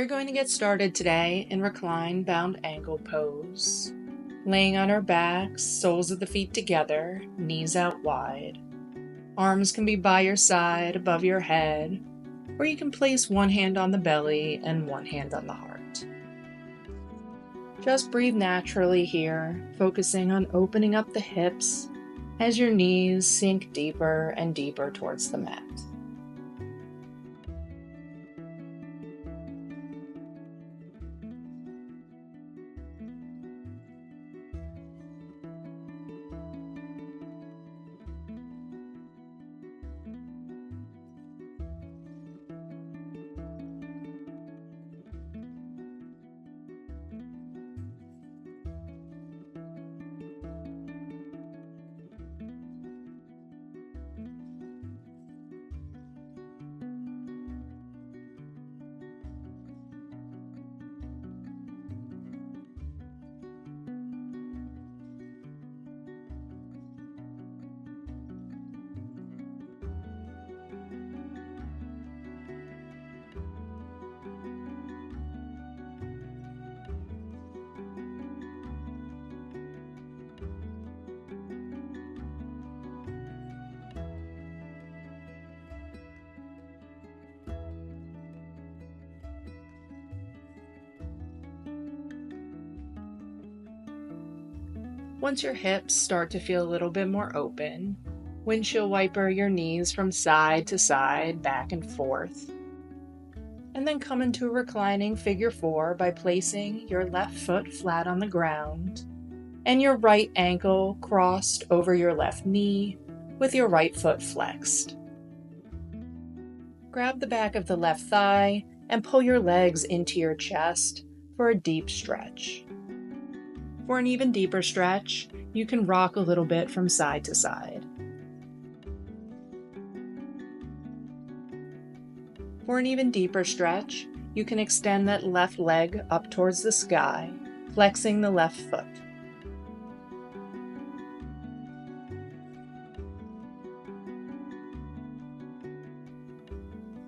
We're going to get started today in recline bound ankle pose. Laying on our backs, soles of the feet together, knees out wide. Arms can be by your side, above your head, or you can place one hand on the belly and one hand on the heart. Just breathe naturally here, focusing on opening up the hips as your knees sink deeper and deeper towards the mat. Once your hips start to feel a little bit more open, windshield wiper your knees from side to side, back and forth. And then come into a reclining figure four by placing your left foot flat on the ground and your right ankle crossed over your left knee with your right foot flexed. Grab the back of the left thigh and pull your legs into your chest for a deep stretch. For an even deeper stretch, you can rock a little bit from side to side. For an even deeper stretch, you can extend that left leg up towards the sky, flexing the left foot.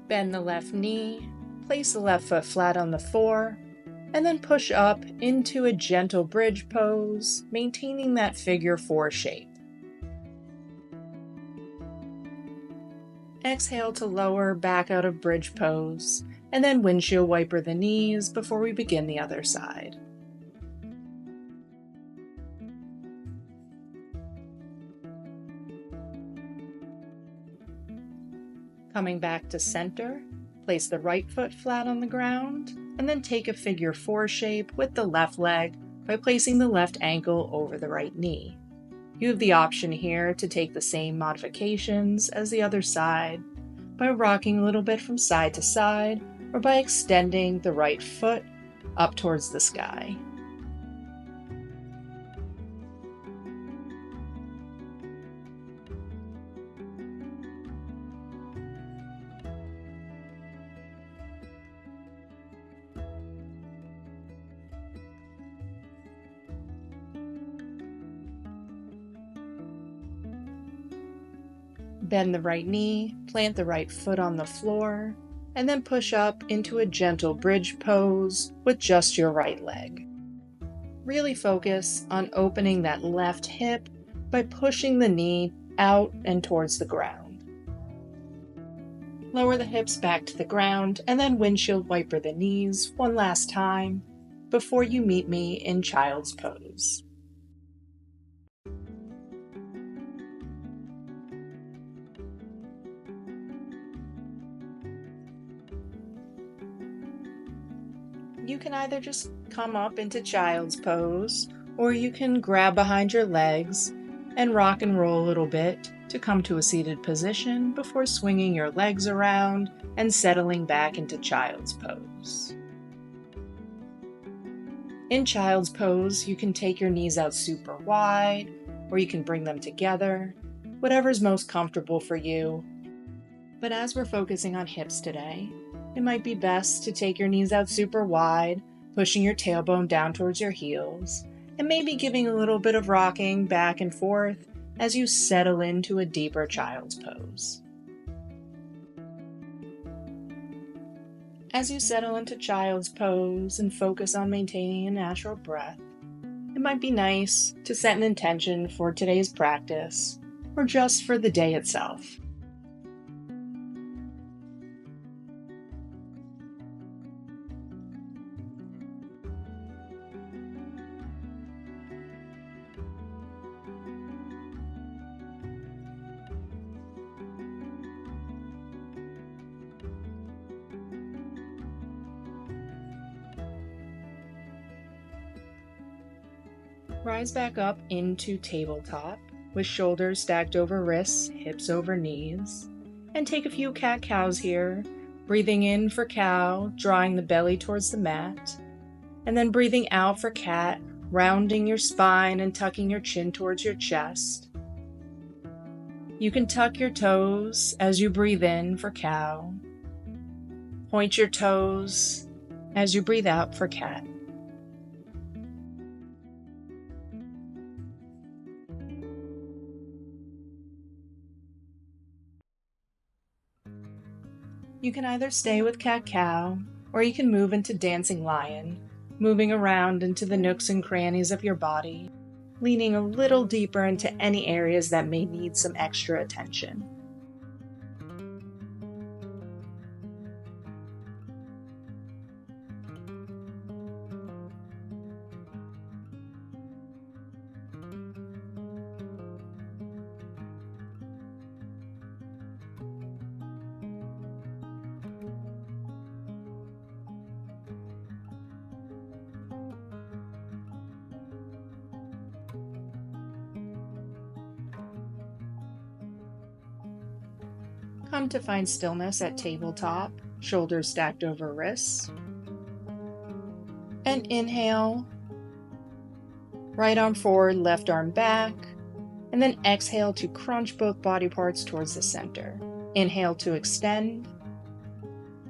Bend the left knee, place the left foot flat on the floor, and then push up into a gentle bridge pose, maintaining that figure four shape. Exhale to lower back out of bridge pose, and then windshield wiper the knees before we begin the other side. Coming back to center, place the right foot flat on the ground, and then take a figure four shape with the left leg by placing the left ankle over the right knee. You have the option here to take the same modifications as the other side by rocking a little bit from side to side or by extending the right foot up towards the sky. Bend the right knee, plant the right foot on the floor, and then push up into a gentle bridge pose with just your right leg. Really focus on opening that left hip by pushing the knee out and towards the ground. Lower the hips back to the ground and then windshield wiper the knees one last time before you meet me in child's pose. You can either just come up into child's pose, or you can grab behind your legs and rock and roll a little bit to come to a seated position before swinging your legs around and settling back into child's pose. In child's pose, you can take your knees out super wide, or you can bring them together, whatever's most comfortable for you. But as we're focusing on hips today, it might be best to take your knees out super wide, pushing your tailbone down towards your heels, and maybe giving a little bit of rocking back and forth as you settle into a deeper child's pose. As you settle into child's pose and focus on maintaining a natural breath, it might be nice to set an intention for today's practice or just for the day itself. Rise back up into tabletop with shoulders stacked over wrists, hips over knees, and take a few cat-cows here, breathing in for cow, drawing the belly towards the mat, and then breathing out for cat, rounding your spine and tucking your chin towards your chest. You can tuck your toes as you breathe in for cow. Point your toes as you breathe out for cat. You can either stay with cat-cow, or you can move into dancing lion, moving around into the nooks and crannies of your body, leaning a little deeper into any areas that may need some extra attention. Come to find stillness at tabletop, shoulders stacked over wrists. And inhale, right arm forward, left arm back, and then exhale to crunch both body parts towards the center. Inhale to extend,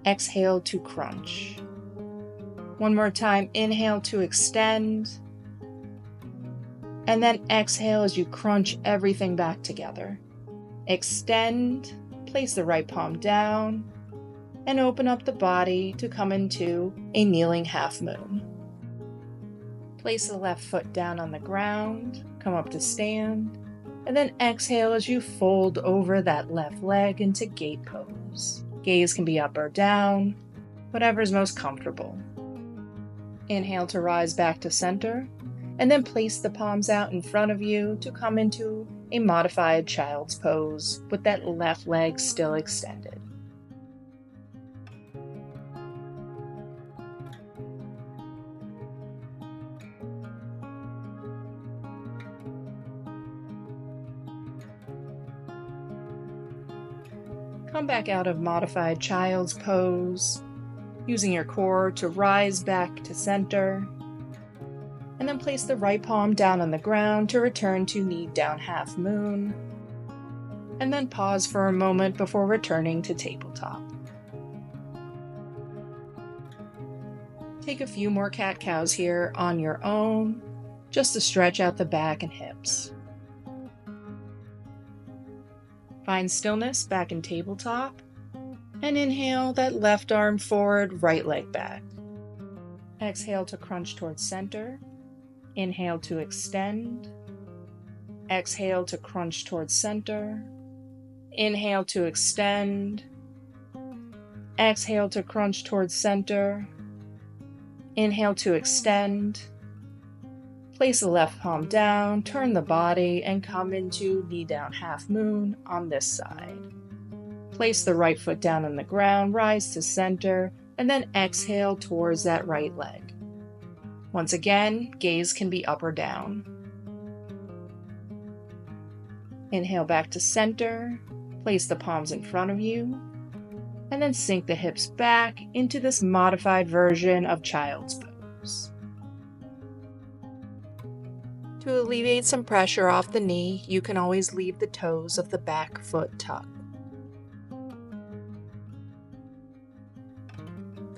exhale to crunch. One more time, inhale to extend, and then exhale as you crunch everything back together. Extend, place the right palm down, and open up the body to come into a kneeling half moon. Place the left foot down on the ground, come up to stand, and then exhale as you fold over that left leg into gate pose. Gaze can be up or down, whatever's most comfortable. Inhale to rise back to center, and then place the palms out in front of you to come into a modified child's pose with that left leg still extended. Come back out of modified child's pose, using your core to rise back to center, and then place the right palm down on the ground to return to knee down half moon, and then pause for a moment before returning to tabletop. Take a few more cat-cows here on your own, just to stretch out the back and hips. Find stillness back in tabletop, and inhale that left arm forward, right leg back. Exhale to crunch towards center. Inhale to extend. Exhale to crunch towards center. Inhale to extend. Exhale to crunch towards center. Inhale to extend. Place the left palm down, turn the body, and come into knee down half moon on this side. Place the right foot down on the ground, rise to center, and then exhale towards that right leg. Once again, gaze can be up or down. Inhale back to center, place the palms in front of you, and then sink the hips back into this modified version of child's pose. To alleviate some pressure off the knee, you can always leave the toes of the back foot tucked.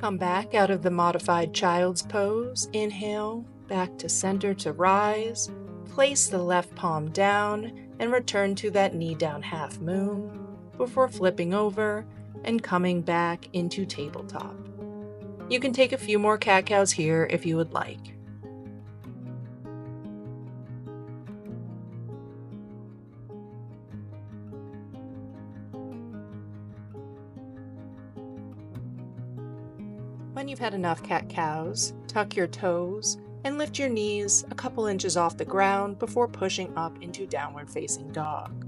Come back out of the modified child's pose. Inhale, back to center to rise. Place the left palm down and return to that knee down half moon before flipping over and coming back into tabletop. You can take a few more cat-cows here if you would like. When you've had enough cat-cows, tuck your toes and lift your knees a couple inches off the ground before pushing up into downward facing dog.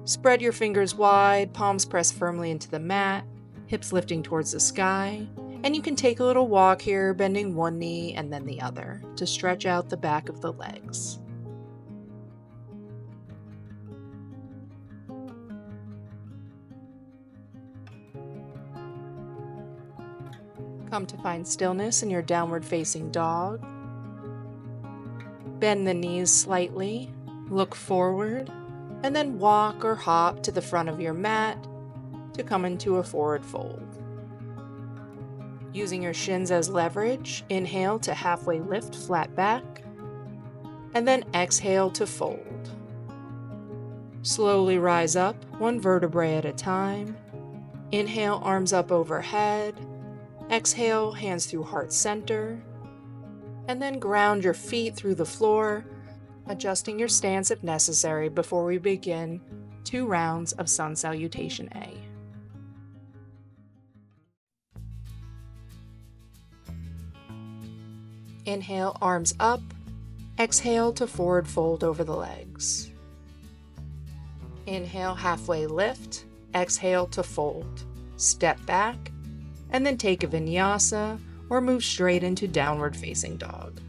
Spread your fingers wide, palms pressed firmly into the mat, hips lifting towards the sky, and you can take a little walk here, bending one knee and then the other to stretch out the back of the legs. Come to find stillness in your downward facing dog. Bend the knees slightly, look forward, and then walk or hop to the front of your mat to come into a forward fold. Using your shins as leverage, inhale to halfway lift, flat back, and then exhale to fold. Slowly rise up, one vertebrae at a time. Inhale, arms up overhead. Exhale, hands through heart center, and then ground your feet through the floor, adjusting your stance if necessary before we begin 2 rounds of Sun Salutation A. Inhale, arms up. Exhale to forward fold over the legs. Inhale, halfway lift. Exhale to fold. Step back. And then take a vinyasa or move straight into downward facing dog.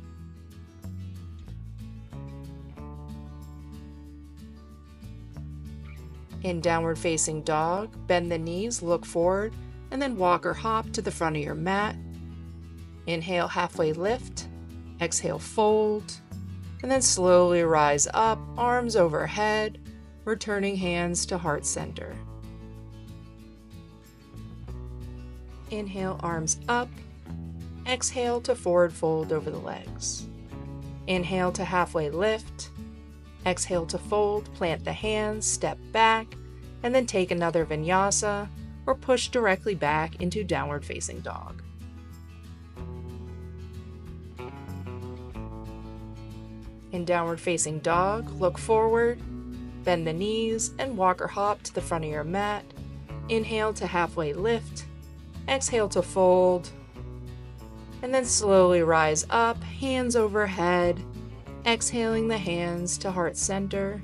In downward facing dog, bend the knees, look forward, and then walk or hop to the front of your mat. Inhale, halfway lift. Exhale, fold. And then slowly rise up, arms overhead, returning hands to heart center. Inhale, arms up. Exhale to forward fold over the legs. Inhale to halfway lift. Exhale to fold, plant the hands, step back, and then take another vinyasa or push directly back into downward facing dog. In downward facing dog, look forward, bend the knees, and walk or hop to the front of your mat. Inhale to halfway lift. Exhale to fold, and then slowly rise up, hands overhead, exhaling the hands to heart center,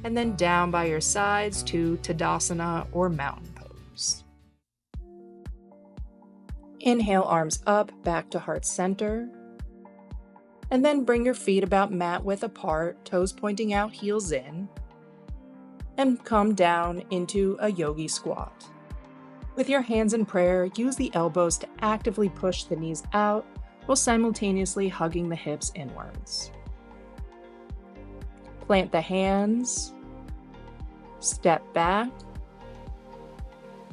and then down by your sides to Tadasana or mountain pose. Inhale, arms up, back to heart center, and then bring your feet about mat width apart, toes pointing out, heels in, and come down into a yogi squat. With your hands in prayer, use the elbows to actively push the knees out while simultaneously hugging the hips inwards. Plant the hands, step back,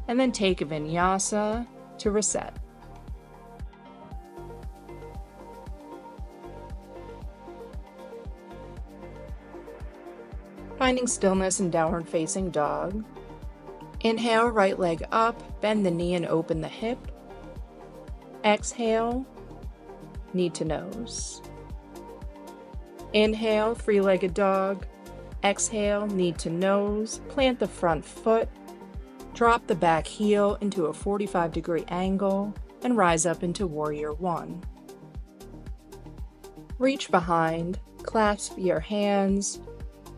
and then take a vinyasa to reset. Finding stillness in downward facing dog. Inhale, right leg up, bend the knee and open the hip. Exhale, knee to nose. Inhale, three-legged dog. Exhale, knee to nose. Plant the front foot. Drop the back heel into a 45-degree angle and rise up into Warrior One. Reach behind, clasp your hands.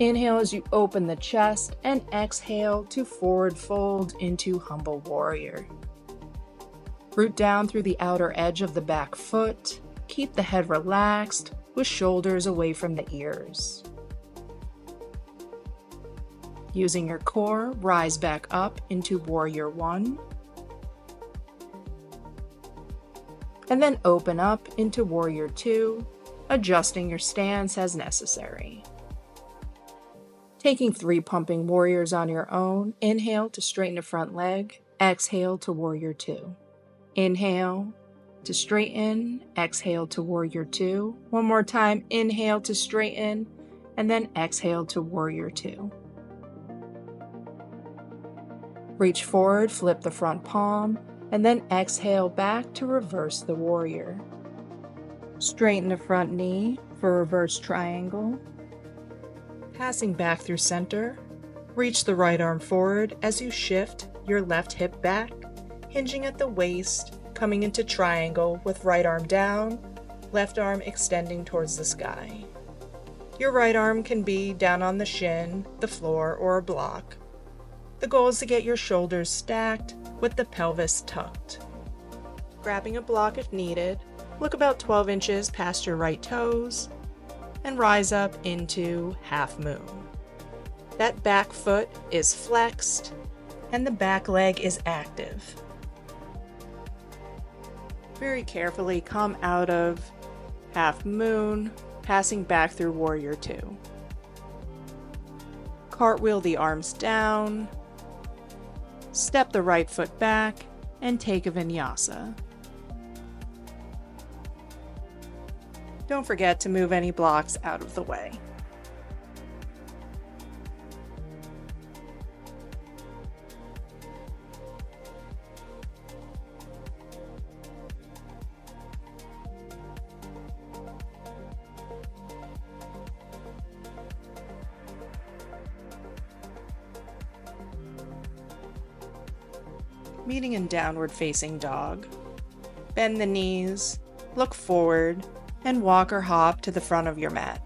Inhale as you open the chest and exhale to forward fold into Humble Warrior. Root down through the outer edge of the back foot. Keep the head relaxed with shoulders away from the ears. Using your core, rise back up into Warrior One. And then open up into Warrior Two, adjusting your stance as necessary. Taking 3 pumping warriors on your own, inhale to straighten the front leg, exhale to Warrior Two. Inhale to straighten, exhale to Warrior Two. One more time, inhale to straighten, and then exhale to Warrior Two. Reach forward, flip the front palm, and then exhale back to reverse the warrior. Straighten the front knee for reverse triangle. Passing back through center, reach the right arm forward as you shift your left hip back, hinging at the waist, coming into triangle with right arm down, left arm extending towards the sky. Your right arm can be down on the shin, the floor, or a block. The goal is to get your shoulders stacked with the pelvis tucked. Grabbing a block if needed, look about 12 inches past your right toes, and rise up into half moon. That back foot is flexed, and the back leg is active. Very carefully come out of half moon, passing back through warrior two. Cartwheel the arms down, step the right foot back, and take a vinyasa. Don't forget to move any blocks out of the way. Meeting in downward facing dog. Bend the knees, look forward, and walk or hop to the front of your mat.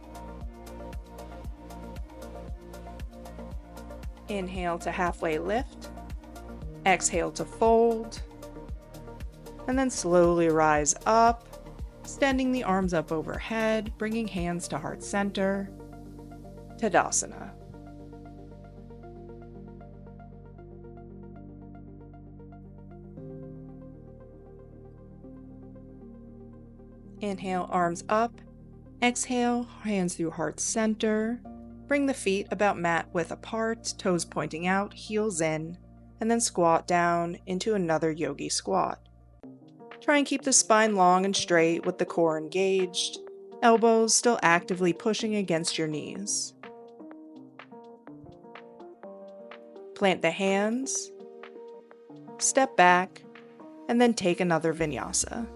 Inhale to halfway lift, exhale to fold, and then slowly rise up, extending the arms up overhead, bringing hands to heart center, Tadasana. Inhale, arms up. Exhale, hands through heart center. Bring the feet about mat width apart, toes pointing out, heels in, and then squat down into another yogi squat. Try and keep the spine long and straight with the core engaged, elbows still actively pushing against your knees. Plant the hands, step back, and then take another vinyasa.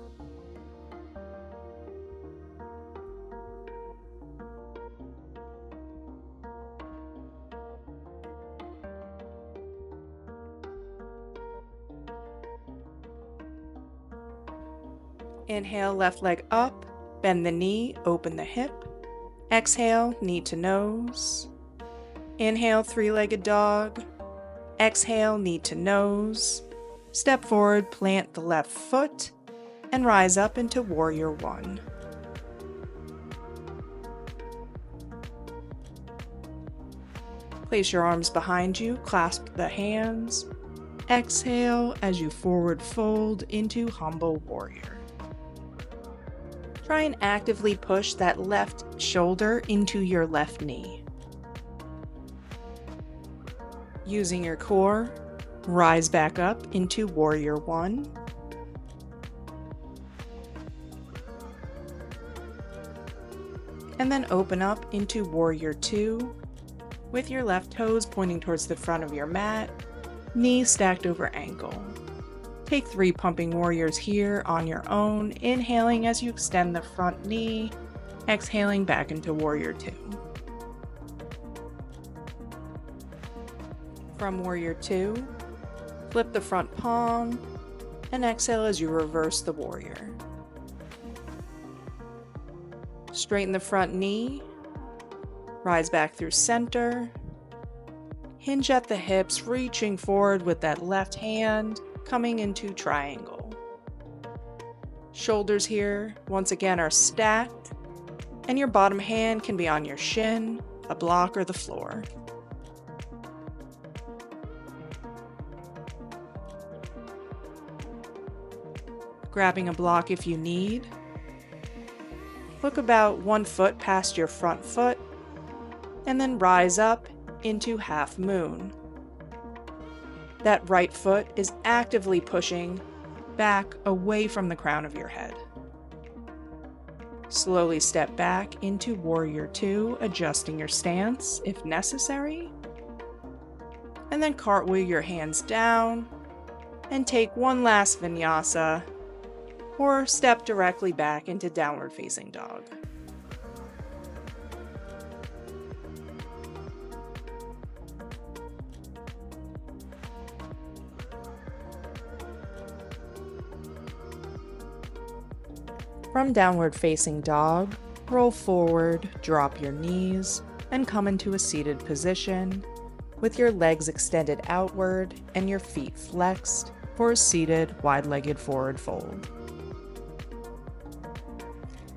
Inhale, left leg up, bend the knee, open the hip. Exhale, knee to nose. Inhale, three-legged dog. Exhale, knee to nose. Step forward, plant the left foot, and rise up into warrior one. Place your arms behind you, clasp the hands. Exhale as you forward fold into humble warrior. Try and actively push that left shoulder into your left knee. Using your core, rise back up into warrior one. And then open up into warrior two, with your left toes pointing towards the front of your mat, knees stacked over ankle. Take 3 pumping warriors here on your own, inhaling as you extend the front knee, exhaling back into warrior 2. From warrior 2, flip the front palm, and exhale as you reverse the warrior. Straighten the front knee, rise back through center, hinge at the hips, reaching forward with that left hand, coming into triangle. Shoulders here, once again, are stacked, and your bottom hand can be on your shin, a block, or the floor. Grabbing a block if you need. Look about 1 foot past your front foot, and then rise up into half moon. That right foot is actively pushing back away from the crown of your head. Slowly step back into warrior 2, adjusting your stance if necessary. And then cartwheel your hands down and take one last vinyasa, or step directly back into downward facing dog. From downward facing dog, roll forward, drop your knees, and come into a seated position with your legs extended outward and your feet flexed for a seated, wide-legged forward fold.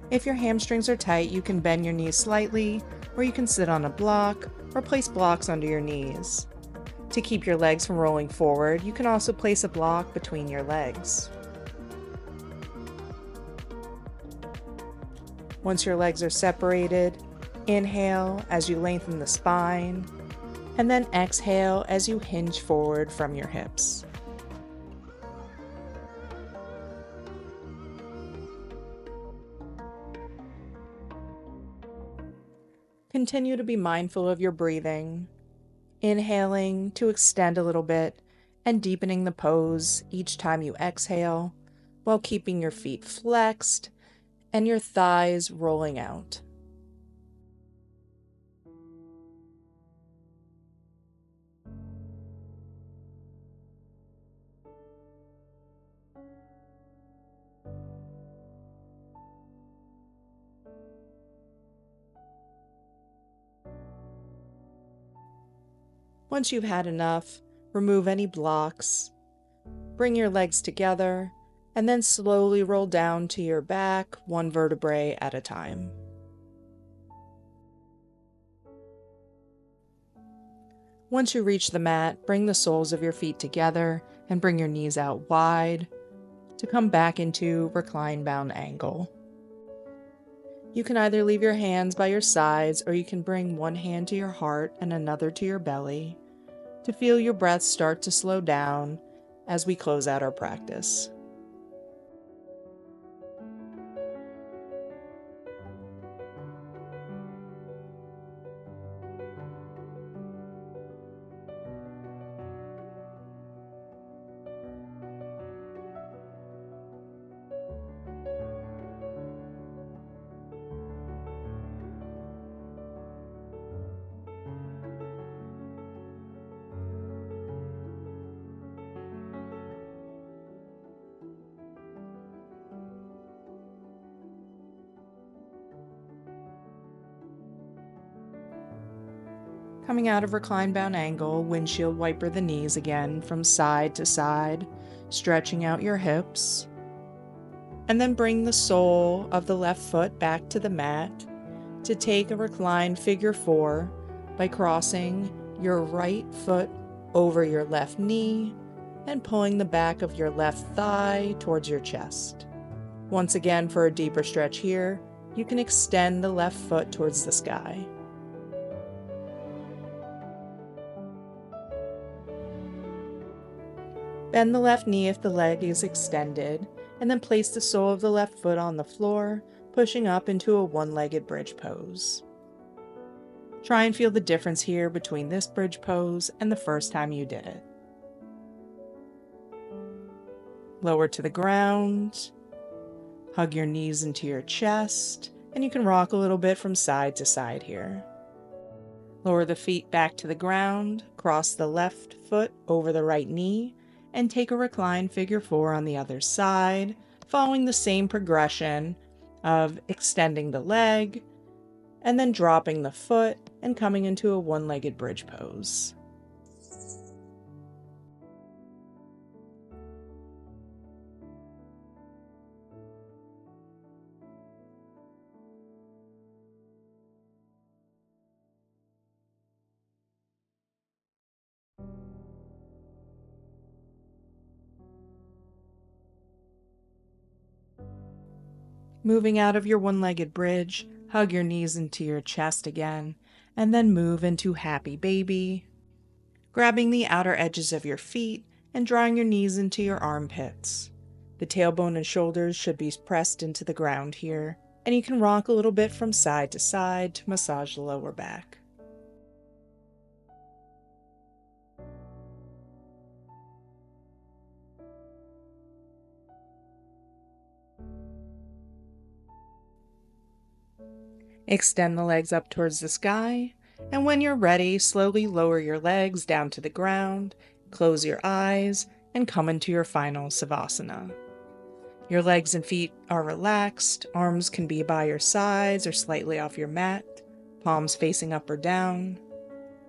If your hamstrings are tight, you can bend your knees slightly, or you can sit on a block or place blocks under your knees. To keep your legs from rolling forward, you can also place a block between your legs. Once your legs are separated, inhale as you lengthen the spine, and then exhale as you hinge forward from your hips. Continue to be mindful of your breathing, inhaling to extend a little bit and deepening the pose each time you exhale, while keeping your feet flexed and your thighs rolling out. Once you've had enough, remove any blocks, bring your legs together, and then slowly roll down to your back, one vertebrae at a time. Once you reach the mat, bring the soles of your feet together and bring your knees out wide to come back into recline bound angle. You can either leave your hands by your sides, or you can bring one hand to your heart and another to your belly to feel your breath start to slow down as we close out our practice. Coming out of recline bound angle, windshield wiper the knees again from side to side, stretching out your hips. And then bring the sole of the left foot back to the mat to take a reclined figure 4 by crossing your right foot over your left knee and pulling the back of your left thigh towards your chest. Once again, for a deeper stretch here, you can extend the left foot towards the sky. Bend the left knee if the leg is extended, and then place the sole of the left foot on the floor, pushing up into a one-legged bridge pose. Try and feel the difference here between this bridge pose and the first time you did it. Lower to the ground, hug your knees into your chest, and you can rock a little bit from side to side here. Lower the feet back to the ground, cross the left foot over the right knee, and take a reclined figure 4 on the other side, following the same progression of extending the leg, and then dropping the foot and coming into a one-legged bridge pose. Moving out of your one-legged bridge, hug your knees into your chest again, and then move into Happy Baby, grabbing the outer edges of your feet and drawing your knees into your armpits. The tailbone and shoulders should be pressed into the ground here, and you can rock a little bit from side to side to massage the lower back. Extend the legs up towards the sky, and when you're ready, slowly lower your legs down to the ground, close your eyes, and come into your final Savasana. Your legs and feet are relaxed, arms can be by your sides or slightly off your mat, palms facing up or down.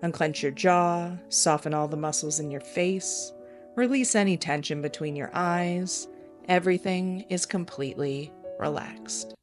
Unclench your jaw, soften all the muscles in your face, release any tension between your eyes. Everything is completely relaxed.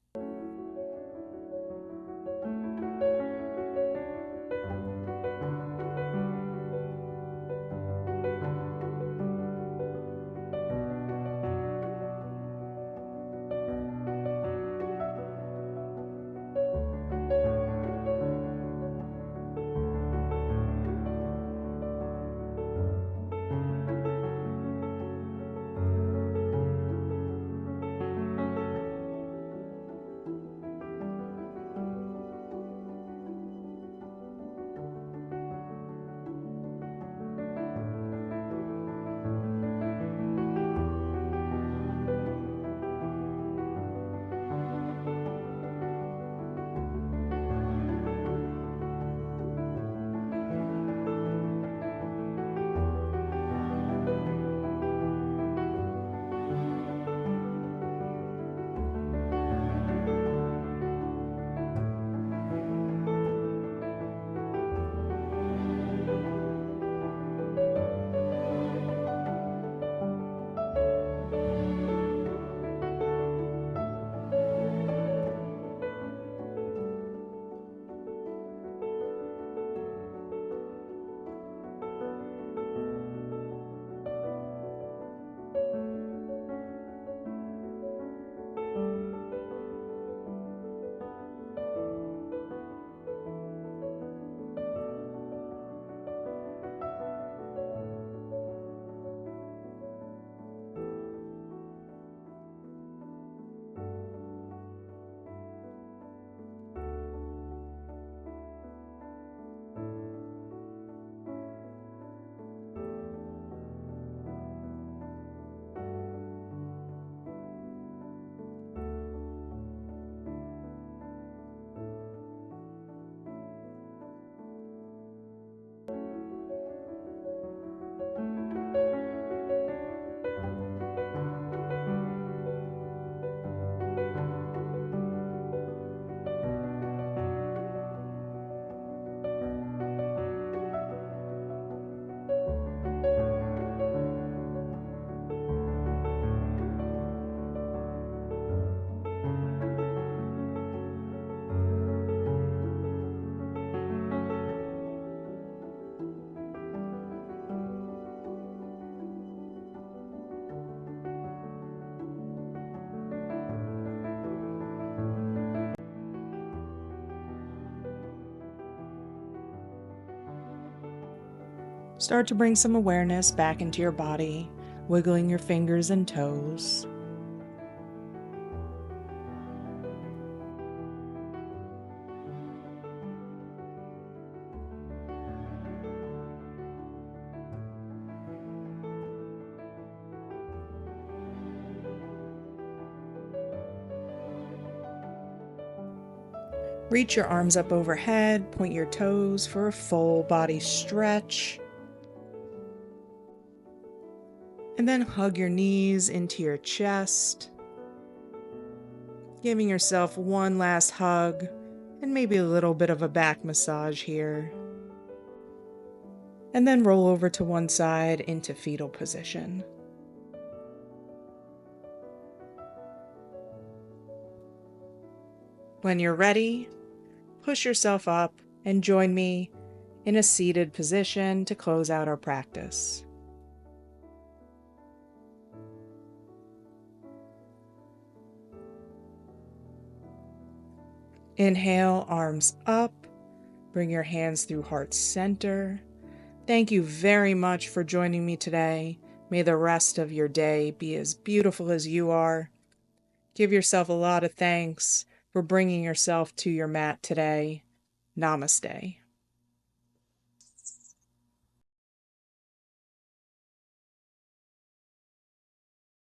Start to bring some awareness back into your body, wiggling your fingers and toes. Reach your arms up overhead, point your toes for a full body stretch. And then hug your knees into your chest, giving yourself one last hug and maybe a little bit of a back massage here. And then roll over to one side into fetal position. When you're ready, push yourself up and join me in a seated position to close out our practice. Inhale, arms up. Bring your hands through heart center. Thank you very much for joining me today. May the rest of your day be as beautiful as you are. Give yourself a lot of thanks for bringing yourself to your mat today. Namaste.